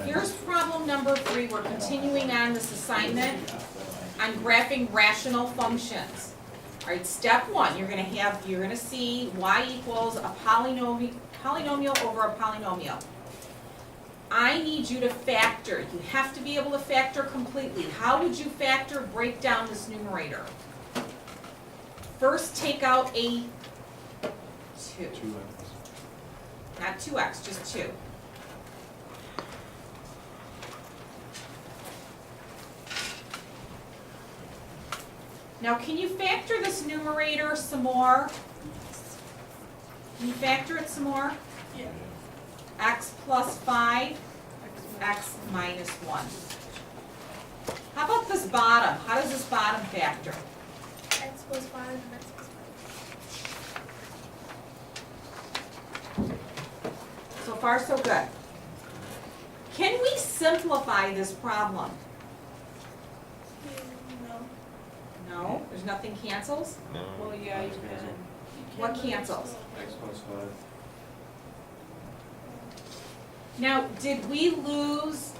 Here's problem number 3. We're continuing on this assignment on graphing rational functions. All right, step 1, you're gonna see y equals a polynomial over a polynomial. I need you to factor. You have to be able to factor completely. How would you factor? Break down this numerator. First, take out a 2. Not 2x, just 2. Now, can you factor this numerator some more? Can you factor it some more? Yeah. X plus 5, x minus 1. How about this bottom? How does this bottom factor? X plus 5 and x plus 5. So far, so good. Can we simplify this problem? No. No, there's nothing cancels? Well, yeah, you can. What cancels? X plus 5. Now, did we lose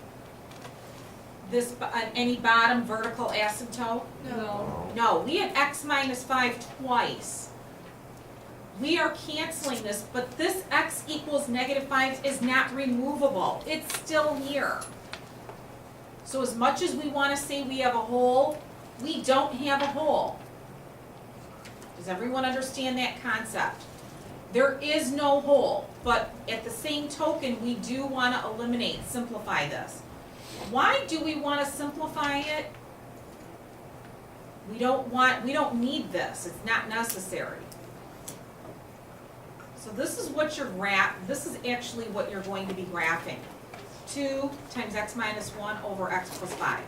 this, any bottom vertical asymptote? No. No, we had x minus 5 twice. We are canceling this, but this x equals negative 5 is not removable. It's still here. So as much as we want to say we have a hole, we don't have a hole. Does everyone understand that concept? There is no hole, but at the same token, we do want to eliminate, simplify this. Why do we want to simplify it? We don't need this. It's not necessary. So this is what this is actually what you're going to be graphing. 2 times x minus 1 over x plus 5.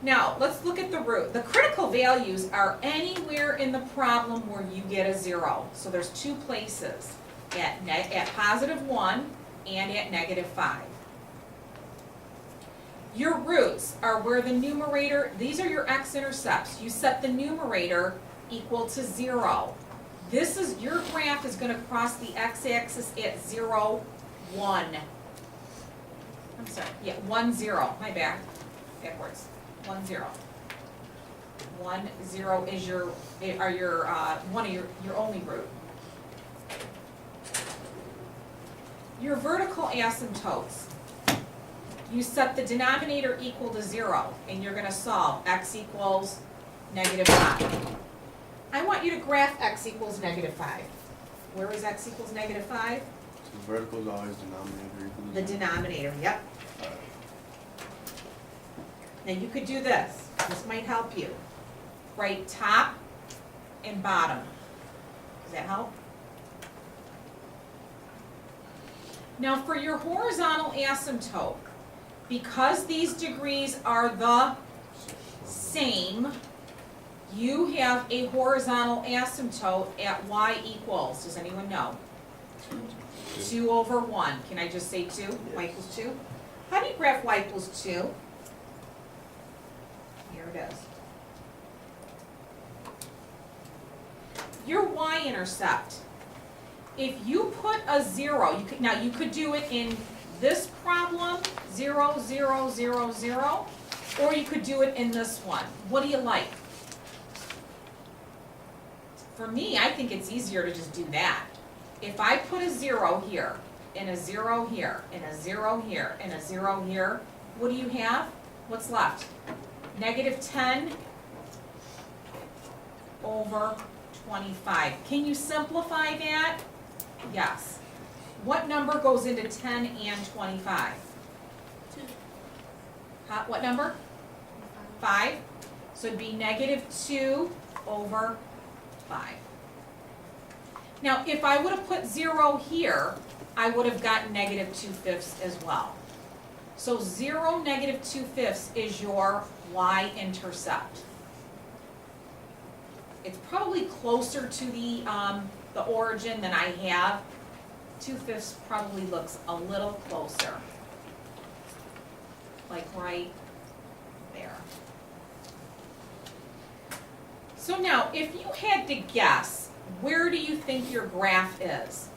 Now, let's look at the root. The critical values are anywhere in the problem where you get a 0. So there's 2 places, at positive 1 and at negative 5. Your roots are where the numerator, these are your x-intercepts. You set the numerator equal to 0. Your graph is going to cross the x-axis at 0, 1. I'm sorry, yeah, 1, 0. My bad, backwards. 1, 0. 1, 0 is one of your only root. Your vertical asymptotes. You set the denominator equal to 0, and you're going to solve x equals negative 5. I want you to graph x equals negative 5. Where is x equals negative 5? So vertical is always denominator equals The denominator, yep. Now you could do this. This might help you. Write top and bottom. Does that help? Now for your horizontal asymptote, because these degrees are the same, you have a horizontal asymptote at y equals, does anyone know? 2 over 1. Can I just say 2? Y equals 2? How do you graph y equals 2? Here it is. Your y-intercept. If you put a 0, you could do it in this problem, 0, 0, 0, 0, or you could do it in this one. What do you like? For me, I think it's easier to just do that. If I put a 0 here, and a 0 here, and a 0 here, and a 0 here, what do you have? What's left? Negative 10 over 25. Can you simplify that? Yes. What number goes into 10 and 25? 2. What number? 5. So it'd be negative 2 over 5. Now, if I would have put 0 here, I would have gotten negative 2/5 as well. So 0, negative 2/5 is your y-intercept. It's probably closer to the origin than I have. 2/5 probably looks a little closer. Like right there. So now, if you had to guess, where do you think your graph is?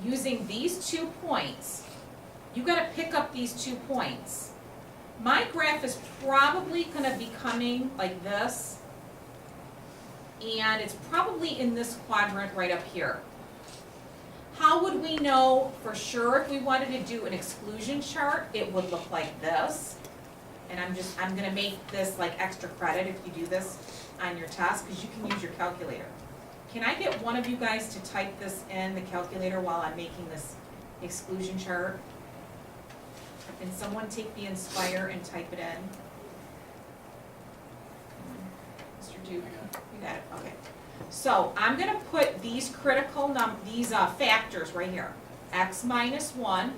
using these 2 points, you gotta pick up these 2 points. My graph is probably gonna be coming like this, and it's probably in this quadrant right up here. How would we know for sure if we wanted to do an exclusion chart? It would look like this. And I'm gonna make this like extra credit if you do this on your test, because you can use your calculator. Can I get one of you guys to type this in the calculator while I'm making this exclusion chart? Can someone take the Inspire and type it in? Mr. Duke, you got it, okay. So I'm gonna put these factors right here. X minus 1,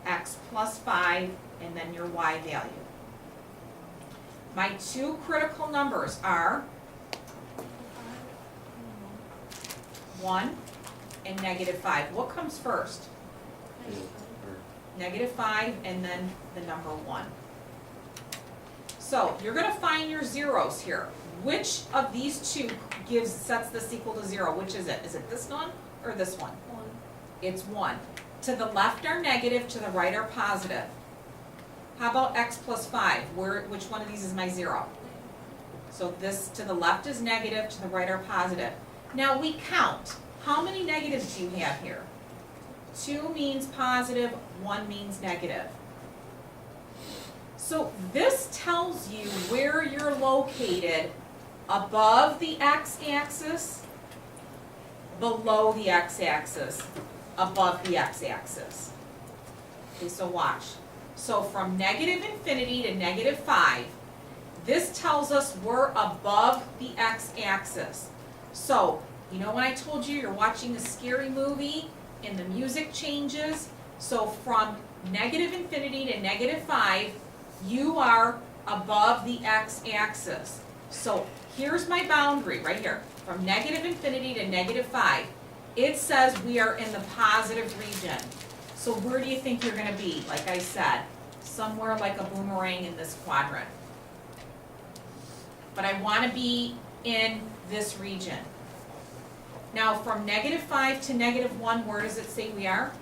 X plus 5, and then your Y value. My 2 critical numbers are 1 and -5. What comes first? -5 and then the number 1. So you're gonna find your zeros here. Which of these 2 sets this equal to 0? Which is it? Is it this one or this one? 1. It's 1. To the left are negative, to the right are positive. How about X plus 5? Which one of these is my 0? So this to the left is negative, to the right are positive. Now we count. How many negatives do you have here? 2 means positive, 1 means negative. So this tells you where you're located above the x-axis, below the x-axis, above the x-axis. Okay, so watch. So from -infinity to -5, this tells us we're above the x-axis. So, you know when I told you you're watching a scary movie and the music changes? So from -infinity to -5, you are above the x-axis. So here's my boundary right here. From -infinity to -5, it says we are in the positive region. So where do you think you're gonna be? Like I said, somewhere like a boomerang in this quadrant. But I wanna be in this region. Now from -5 to -1, where does it say we are?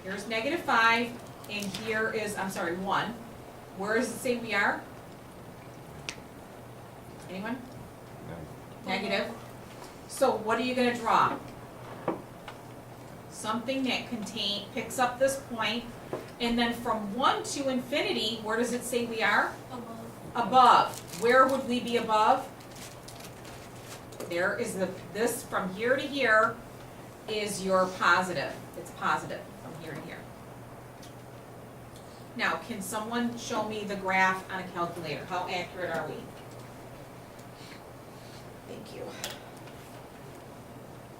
Here's -5, and here is, 1. Where does it say we are? Anyone? Negative. So what are you gonna draw? Something that picks up this point, and then from 1 to infinity, where does it say we are? Above. Above. Where would we be above? There is this from here to here is your positive. It's positive from here to here. Now, can someone show me the graph on a calculator? How accurate are we? Thank you.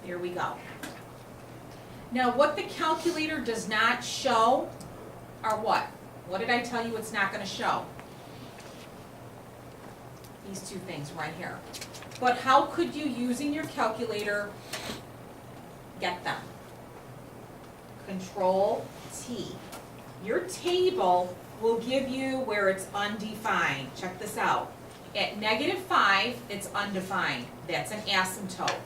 Here we go. Now, what the calculator does not show are what? What did I tell you it's not going to show? These 2 things right here. But how could you, using your calculator, get them? Control T. Your table will give you where it's undefined. Check this out. At -5, it's undefined. That's an asymptote.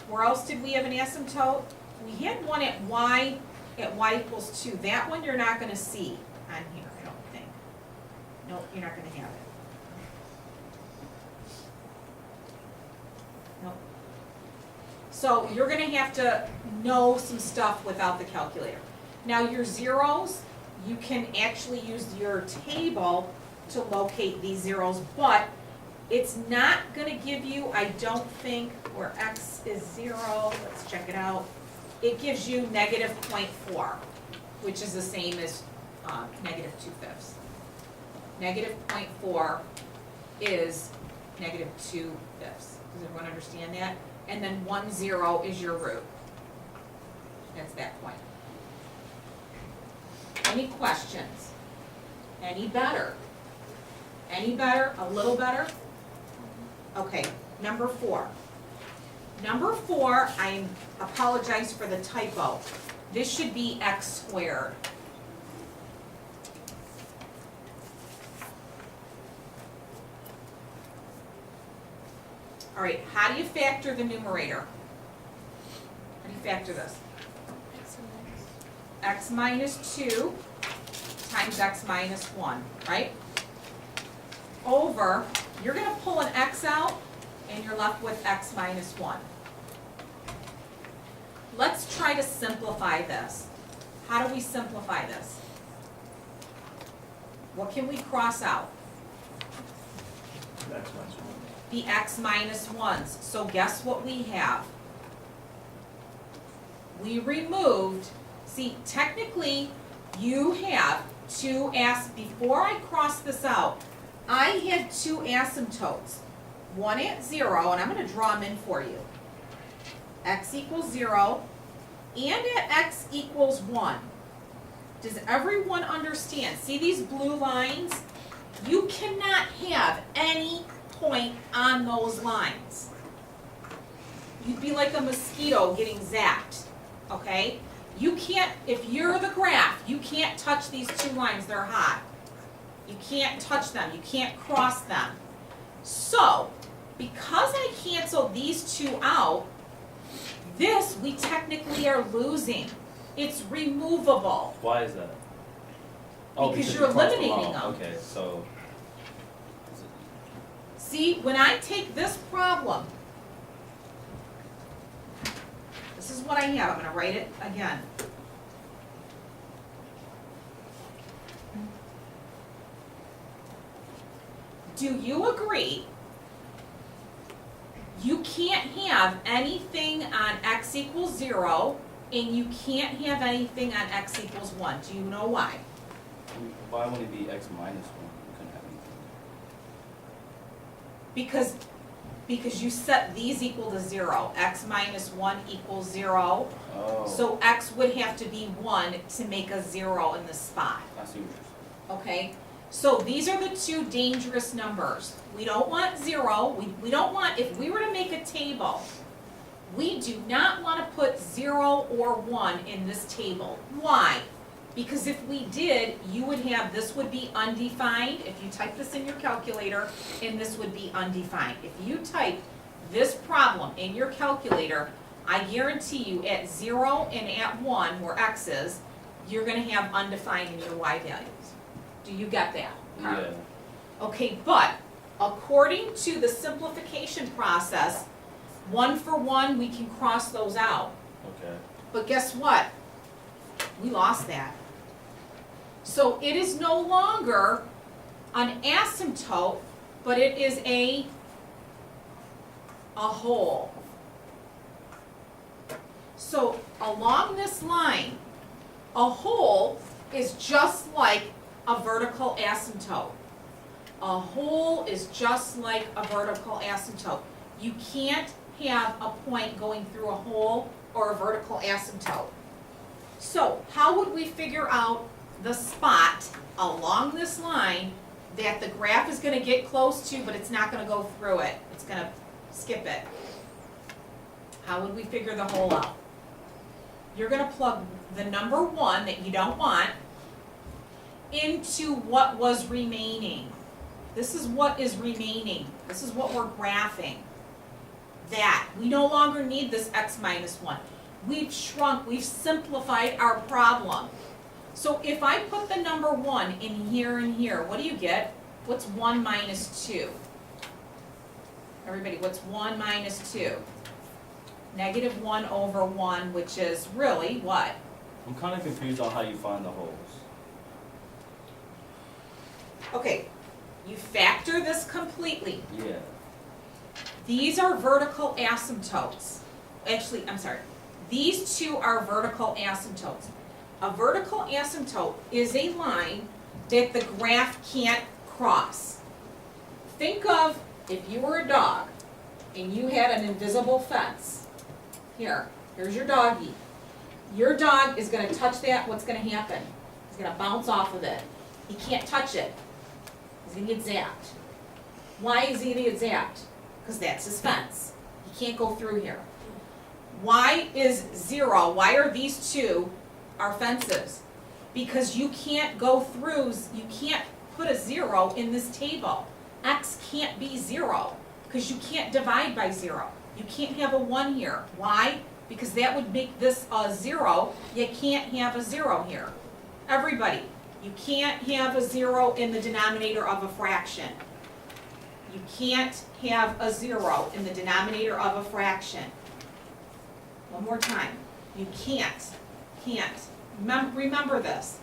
Where else did we have an asymptote? We had one at y equals 2. That one you're not going to see on here, I don't think. No, you're not going to have it. Nope. So you're going to have to know some stuff without the calculator. Now your zeros, you can actually use your table to locate these zeros, but it's not going to give you, I don't think, where x is 0, let's check it out. It gives you -0.4, which is the same as -2/5. -0.4 is -2/5. Does everyone understand that? And then 1, 0 is your root. That's that point. Any questions? Any better? Any better? A little better? Okay, number 4. Number 4, I apologize for the typo. This should be x squared. All right, how do you factor the numerator? How do you factor this? x minus 2 times x minus 1, right? Over, you're gonna pull an x out, and you're left with x minus 1. Let's try to simplify this. How do we simplify this? What can we cross out? X minus 1. The x minus 1s. So guess what we have? We removed, see, technically, you have two before I cross this out, I had two asymptotes. One at 0, and I'm gonna draw them in for you. X equals 0, and at x equals 1. Does everyone understand? See these blue lines? You cannot have any point on those lines. You'd be like a mosquito getting zapped, okay? You can't, if you're the graph, you can't touch these two lines, they're hot. You can't touch them, you can't cross them. So, because I cancel these two out, this we technically are losing. It's removable. Why is that? Because you you're crossed eliminating them all. them. Okay, so. See, when I take this problem, this is what I have, I'm gonna write it again. Do you agree you can't have anything on x equals 0 and you can't have anything on x equals 1? Do you know why? Why wouldn't it be x minus 1? You couldn't have anything. Because you set these equal to 0, x minus 1 equals 0. Oh. So x would have to be 1 to make a 0 in the spot, I see what you're saying. okay? So these are the two dangerous numbers. We don't want 0, we don't want, if we were to make a table, we do not want to put 0 or 1 in this table. Why? Because if we did, you would have, this would be undefined, if you type this in your calculator, and this would be undefined. If you type this problem in your calculator, I guarantee you at 0 and at 1, where x is, you're gonna have undefined in your y values. Do you get that? Yeah. Okay, but according to the simplification process, 1 for 1, we can cross those out. Okay. But guess what? We lost that. So it is no longer an asymptote, but it is a hole. So along this line, a hole is just like a vertical asymptote. A hole is just like a vertical asymptote. You can't have a point going through a hole or a vertical asymptote. So how would we figure out the spot along this line that the graph is going to get close to, but it's not going to go through it? It's going to skip it. How would we figure the hole out? You're going to plug the number 1 that you don't want into what was remaining. This is what is remaining. This is what we're graphing. That. We no longer need this x minus 1. We've shrunk, we've simplified our problem. So if I put the number 1 in here and here, what do you get? What's 1 minus 2? Everybody, what's 1 minus 2? Negative 1 over 1, which is really what? I'm kind of confused on how you find the holes. Okay, you factor this completely. Yeah. These are vertical asymptotes. Actually, I'm sorry. These two are vertical asymptotes. A vertical asymptote is a line that the graph can't cross. Think of if you were a dog and you had an invisible fence. Here's your doggy. Your dog is going to touch that, what's going to happen? He's going to bounce off of it. He can't touch it. He's going to get zapped. Why is he going to get zapped? Because that's his fence. He can't go through here. Why is 0? Why are these two our fences? Because you can't go through, you can't put a 0 in this table. X can't be 0 because you can't divide by 0. You can't have a 1 here. Why? because that would make this a 0. You can't have a 0 here. Everybody, you can't have a 0 in the denominator of a fraction. You can't have a 0 in the denominator of a fraction. One more time. You can't. Remember this.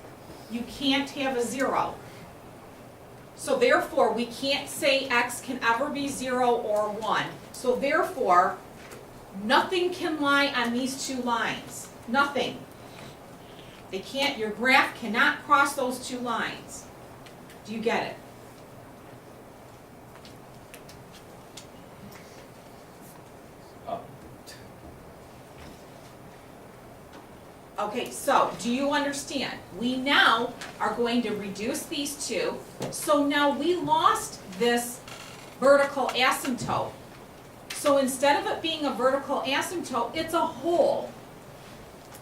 You can't have a 0. So therefore, we can't say x can ever be 0 or 1. So therefore, nothing can lie on these two lines. Nothing. They can't, your graph cannot cross those two lines. Do you get it? Up. Okay, so do you understand? We now are going to reduce these two. So now we lost this vertical asymptote. So instead of it being a vertical asymptote, it's a hole.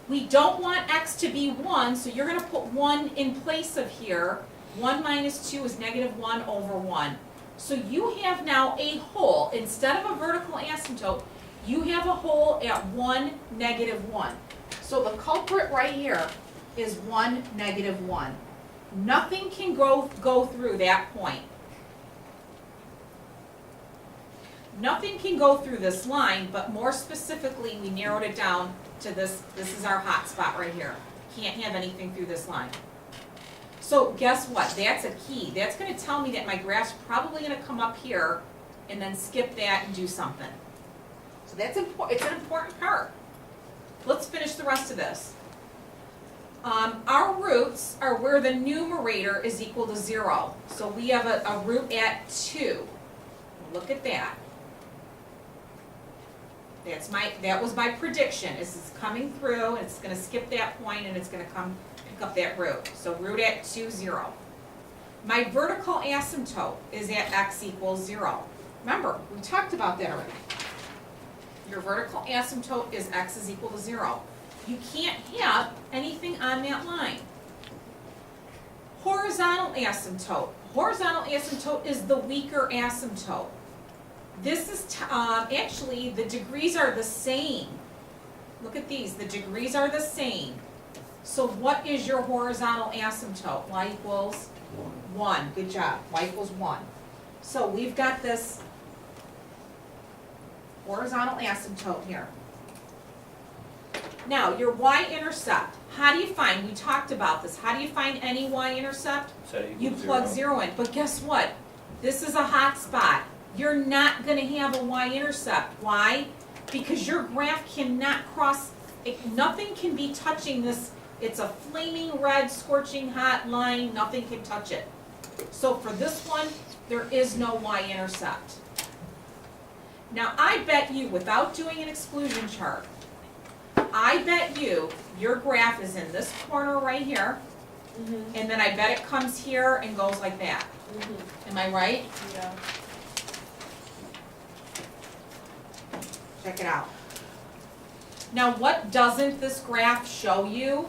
We don't want x to be 1, so you're going to put 1 in place of here. 1 minus 2 is negative 1 over 1. So you have now a hole. Instead of a vertical asymptote, you have a hole at 1, negative 1. So the culprit right here is 1, negative 1. Nothing can go through that point. Nothing can go through this line, but more specifically, we narrowed it down to this. This is our hot spot right here. Can't have anything through this line. So guess what? That's a key. That's going to tell me that my graph's probably going to come up here and then skip that and do something. So that's important. It's an important part. Let's finish the rest of this. Our roots are where the numerator is equal to 0. So we have a root at 2. Look at that. That was my prediction. This is coming through, and it's going to skip that point, and it's going to come pick up that root. So root at 2, 0. My vertical asymptote is at x equals 0. Remember, we talked about that already. Your vertical asymptote is x is equal to 0. You can't have anything on that line. Horizontal asymptote. Horizontal asymptote is the weaker asymptote. This is, actually, the degrees are the same. Look at these, the degrees are the same. So what is your horizontal asymptote? Y equals 1, good job, y equals 1. So we've got this horizontal asymptote here. Now, your y-intercept, how do you find, we talked about this, how do you find any y-intercept? Set it You equals plug 0 in, but guess what? This is a hot spot. You're not going to have a y-intercept. Why? Because your graph cannot cross, nothing can be touching this. It's a flaming red, scorching hot line. Nothing can touch it. So for this one, there is no y-intercept. Now I bet you, without doing an exclusion chart, I bet you your graph is in this corner right here, and then I bet it comes here and goes like that. Am I right? Yeah. Check it out. Now what doesn't this graph show you?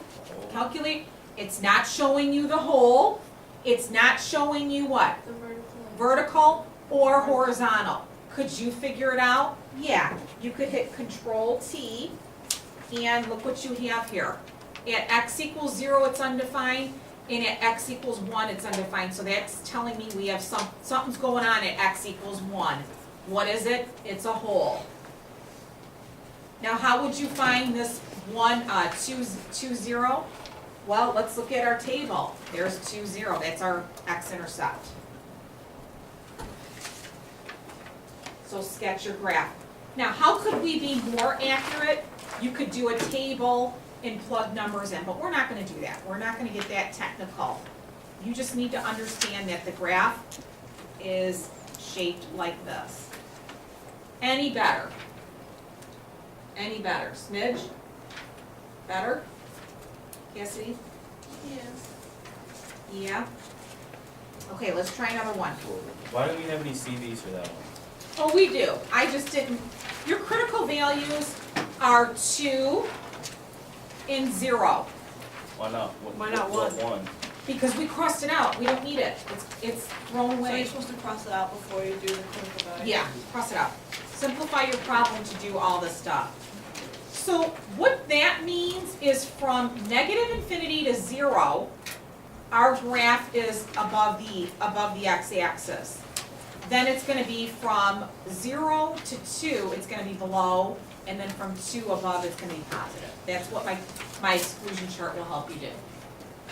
Calculate. It's not showing you the whole. It's not showing you what? The vertical. Vertical or horizontal. Could you figure it out? Yeah. You could hit Control T and look what you have here. At x equals 0 it's undefined, and at x equals 1 it's undefined. So that's telling me we have something's going on at x equals 1. What is it? It's a hole. Now how would you find this 2, 0? Well, let's look at our table. There's 2, 0. That's our x-intercept. So sketch your graph. Now how could we be more accurate? You could do a table and plug numbers in, but we're not going to do that. We're not going to get that technical. You just need to understand that the graph is shaped like this. Any better? Any better? Smidge? Better? Cassidy? Yes. Yeah? Okay, let's try another one. Why don't we have any CVs for that one? Oh, we do. I just didn't. Your critical values are 2 and 0. Why not? Why not What 1? 1? Because we crossed it out. We don't need it. It's thrown So away. you're supposed to cross it out before you do the critical value? Yeah, cross it out. Simplify your problem to do all this stuff. So what that means is from negative infinity to 0, our graph is above the x-axis. Then it's gonna be from 0 to 2, it's gonna be below, and then from 2 above, it's gonna be positive. That's what my exclusion chart will help you do.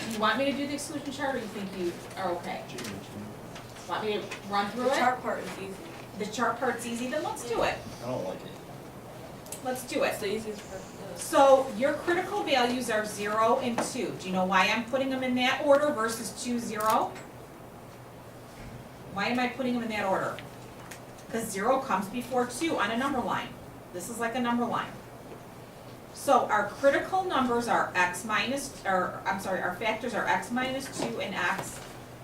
Do you want me to do the exclusion chart, or you think you are okay? Want me to run through The it? chart part is easy. The chart part's easy, then let's do it. I don't like it. Let's do it. It's the easiest part. So your critical values are 0 and 2. Do you know why I'm putting them in that order versus 2, 0? Why am I putting them in that order? Because 0 comes before 2 on a number line. This is like a number line. So our critical numbers are our factors are x minus 2 and x,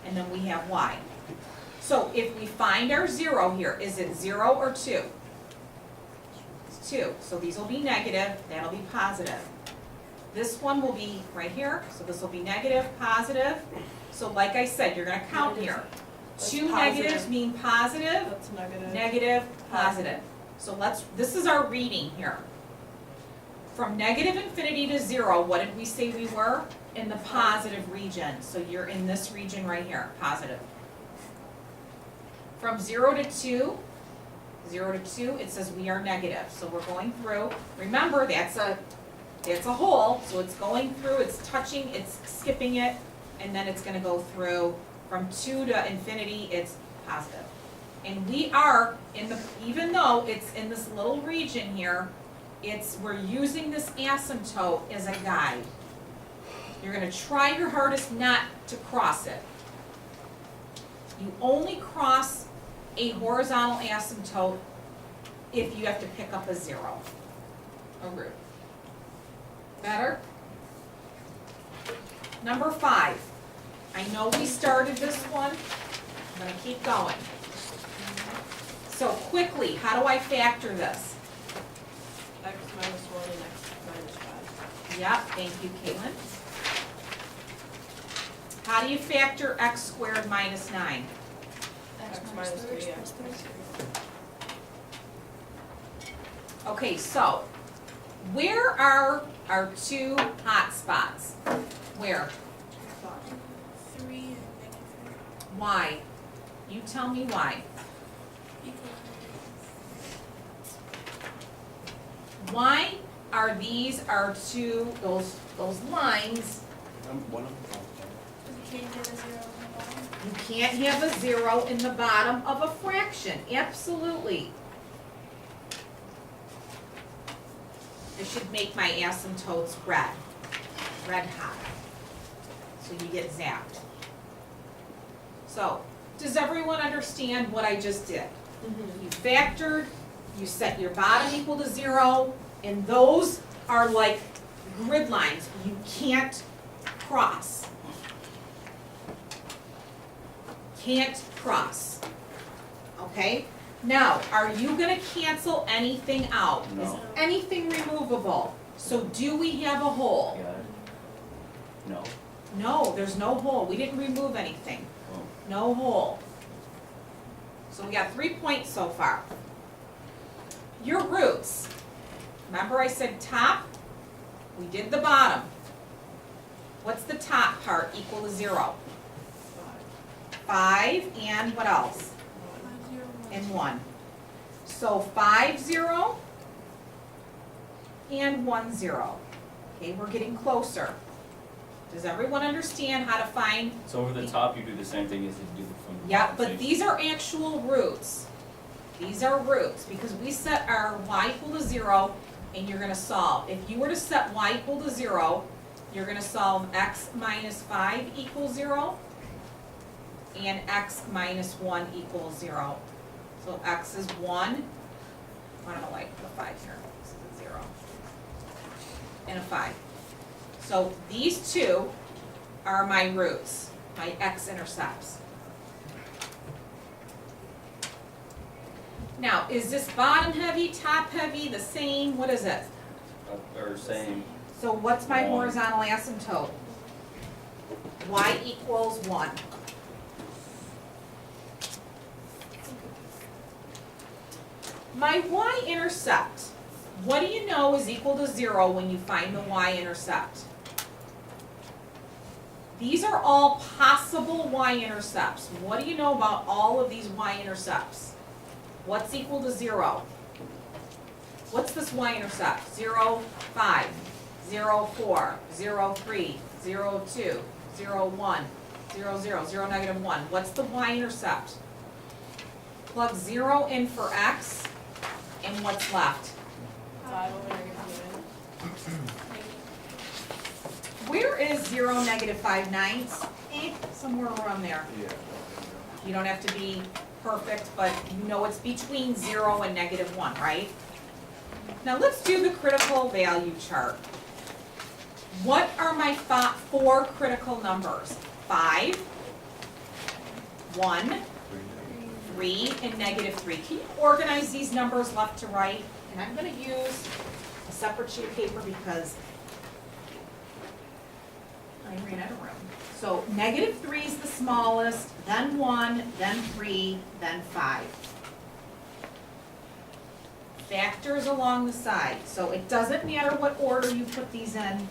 and then we have y. So if we find our 0 here, is it 0 or 2? 2, so these will be negative, that'll be positive. This one will be right here, so this will be negative, positive. So like I said, you're gonna count here. That's 2 positive. negatives mean positive, That's negative. negative, positive. So this is our reading here. From negative infinity to 0, what did we say we were? In the positive region, so you're in this region right here, positive. From 0 to 2, 0 to 2, it says we are negative, so we're going through. Remember, that's a hole, so it's going through, it's touching, it's skipping it, and then it's gonna go through. From 2 to infinity, it's positive. And we are even though it's in this little region here, we're using this asymptote as a guide. You're gonna try your hardest not to cross it. You only cross a horizontal asymptote if you have to pick up a 0, a root. Better? Number 5. I know we started this one, I'm gonna keep going. So quickly, how do I factor this? X minus 1 and x minus 5. Yep, thank you, Caitlin. How do you factor x squared minus 9? X minus 3, x minus 3. Okay, so where are our 2 hot spots? Where? 3 and negative Why? You tell me why. 3. Why are these our those lines? One of them. You can't get a 0 on the bottom. You can't have a 0 in the bottom of a fraction, absolutely. I should make my asymptotes red hot, so you get zapped. So, does everyone understand what I just did? You factored, you set your bottom equal to 0, and those are like grid lines you can't cross. Can't cross. Okay? Now, are you gonna cancel anything out? Is No. anything removable? So do we have a hole? Got it? No. No, there's no hole. We didn't remove anything. Oh. No hole. So we got 3 points so far. Your roots. Remember I said top? We did the bottom. What's the top part equal to 0? 5 and what else? 5, 0, 1. And 1. So 5, 0 and 1, 0. Okay, we're getting closer. Does everyone understand how to find? So over the top, you do the same thing as you do from the Yeah, bottom, but so these are actual roots. These are roots, because we set our y equal to 0, and you're gonna solve. If you were to set y equal to 0, you're gonna solve x minus 5 equals 0, and x minus 1 equals 0. So x is 1, I don't know why I put a 5 here, this is a 0, and a 5. So these two are my roots, my x-intercepts. Now, is this bottom heavy, top heavy, the same, what is it? or same. So what's my One. horizontal asymptote? Y equals 1. My y-intercept, What do you know is equal to 0 when you find the y-intercept? These are all possible y-intercepts. What do you know about all of these y-intercepts? What's equal to 0? What's this y-intercept? 0, 5, 0, 4, 0, 3, 0, 2, 0, 1, 0, 0, 0, negative 1. What's the y-intercept? Plug 0 in for x, and what's left? 5 over negative 9. Where is 0, negative 5 ninths? Somewhere around there. Yeah. You don't have to be perfect, but you know it's between 0 and negative 1, right? Now let's do the critical value chart. What are my 4 critical numbers? 5, 1, 3, and negative 3. Can you organize these numbers left to right? And I'm going to use a separate sheet of paper because I ran out of room. So negative 3 is the smallest, then 1, then 3, then 5. Factors along the side. So it doesn't matter what order you put these in.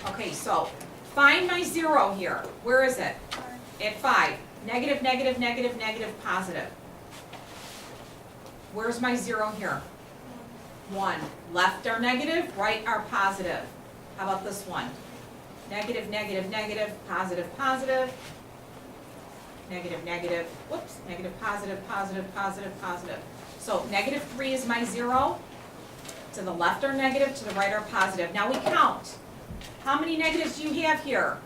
Okay, so find my 0 here. Where is it? At 5. Negative, negative, negative, negative, positive. Where's my 0 here? 1. Left are negative, right are positive. How about this one? Negative, negative, negative, positive, positive. Negative, negative, whoops, negative, positive, positive, positive, positive. So negative 3 is my 0. To the left are negative, to the right are positive. Now we count. How many negatives do you have here?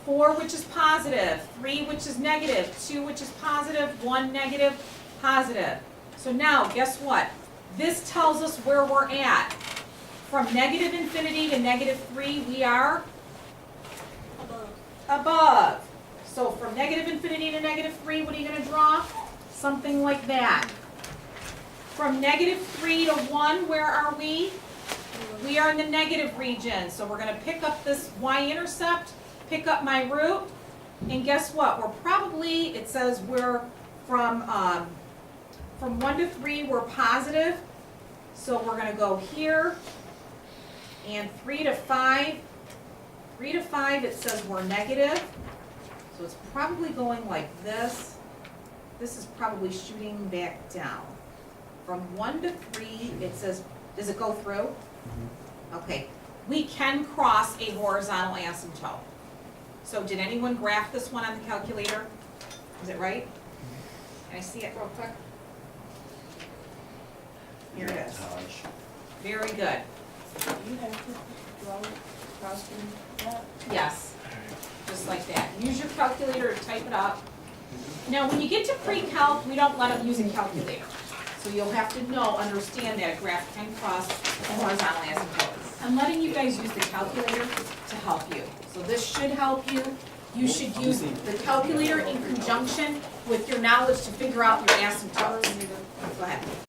4, which is positive, 3, which is negative, 2, which is positive, 1 negative, positive. So now, guess what? This tells us where we're at. From negative infinity to negative 3, we are above. So from negative infinity to negative 3, what are you going to draw? Something like that. From negative 3 to 1, where are we? We are in the negative region. So we're going to pick up this y-intercept, pick up my root, and guess what? We're probably, it says we're from 1 to 3, we're positive. So we're going to go here, and 3 to 5. 3 to 5, it says we're negative. So it's probably going like this. This is probably shooting back down. From 1 to 3, it says, does it go through? Okay. We can cross a horizontal asymptote. So did anyone graph this one on the calculator? Is it right? Can I see it real quick? Here it is. Very good. You have to draw crossing that. Yes, just like that. Use your calculator to type it up. Now, when you get to pre-calc, we don't let them use a calculator. So you'll have to understand that a graph can cross a horizontal asymptote. I'm letting you guys use the calculator to help you. So this should help you. You should use the calculator in conjunction with your knowledge to figure out your asymptotes. Go ahead.